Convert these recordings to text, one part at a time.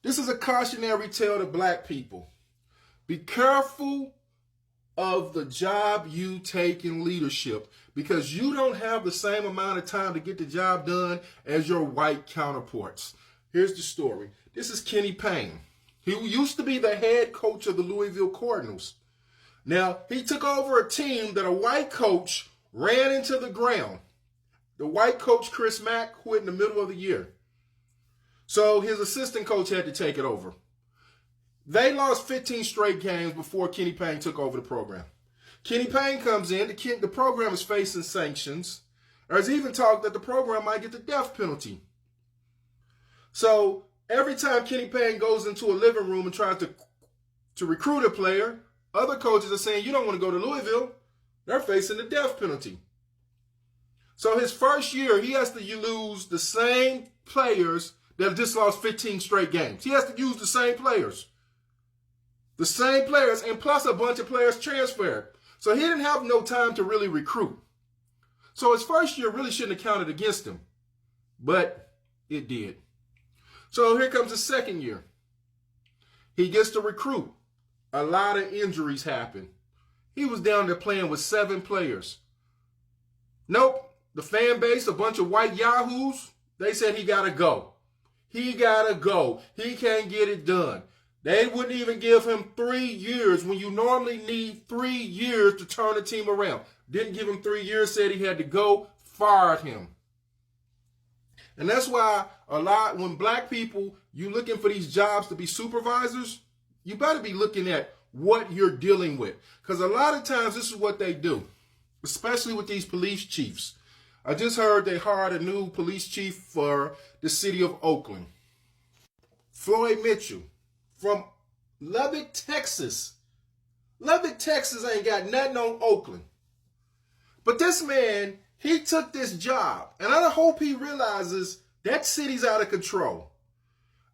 This is a cautionary tale to black people. Be careful of the job you take in leadership because you don't have the same amount of time to get the job done as your white counterparts. Here's the story. This is Kenny Payne. He used to be the head coach of the Louisville Cardinals. Now, he took over a team that a white coach ran into the ground. The white coach, Chris Mack, quit in the middle of the year. So his assistant coach had to take it over. They lost 15 straight games before Kenny Payne took over the program. Kenny Payne comes in. The program is facing sanctions. There's even talk that the program might get the death penalty. So every time Kenny Payne goes into a living room and tries to recruit a player, other coaches are saying, you don't want to go to Louisville. They're facing the death penalty. So his first year, he has to lose the same players that have just lost 15 straight games. He has to use the same players. The same players, and plus a bunch of players transferred. So he didn't have no time to really recruit. So his first year really shouldn't have counted against him. But it did. So here comes the second year. He gets to recruit. A lot of injuries happen. He was down there playing with 7 players. Nope. The fan base, a bunch of white yahoos, they said he got to go. He got to go. He can't get it done. They wouldn't even give him 3 years when you normally need 3 years to turn a team around. Didn't give him 3 years, said he had to go, fired him. And that's why when black people, you looking for these jobs to be supervisors, you better be looking at what you're dealing with. Because a lot of times this is what they do, especially with these police chiefs. I just heard they hired a new police chief for the city of Oakland. Floyd Mitchell from Lubbock, Texas. Lubbock, Texas ain't got nothing on Oakland. But this man, he took this job. And I hope he realizes that city's out of control.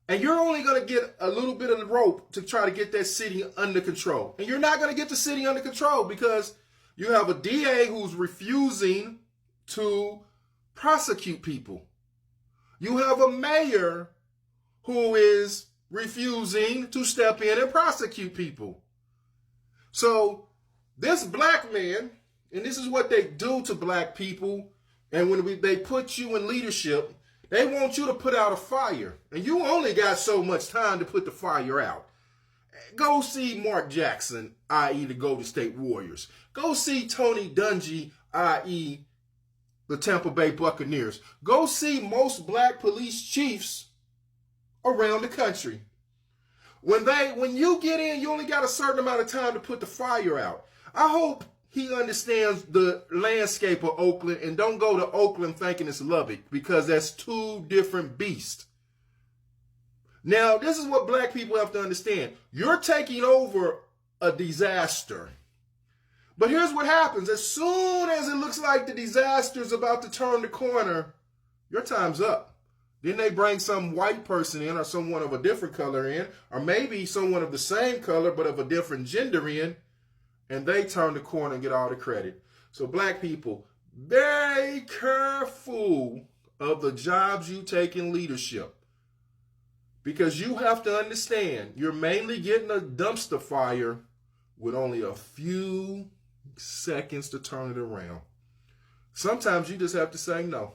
And you're only going to get a little bit of the rope to try to get that city under control. And you're not going to get the city under control because you have a DA who's refusing to prosecute people. You have a mayor who is refusing to step in and prosecute people. So this black man, and this is what they do to black people, and when they put you in leadership, they want you to put out a fire. And you only got so much time to put the fire out. Go see Mark Jackson, i.e. the Golden State Warriors. Go see Tony Dungy, i.e. the Tampa Bay Buccaneers. Go see most black police chiefs around the country. When you get in, you only got a certain amount of time to put the fire out. I hope he understands the landscape of Oakland and don't go to Oakland thinking it's Lubbock because that's 2 different beasts. Now, this is what black people have to understand. You're taking over a disaster. But here's what happens. As soon as it looks like the disaster is about to turn the corner, your time's up. Then they bring some white person in or someone of a different color in, or maybe someone of the same color but of a different gender in, and they turn the corner and get all the credit. So black people, very careful of the jobs you take in leadership. Because you have to understand, you're mainly getting a dumpster fire with only a few seconds to turn it around. Sometimes you just have to say no.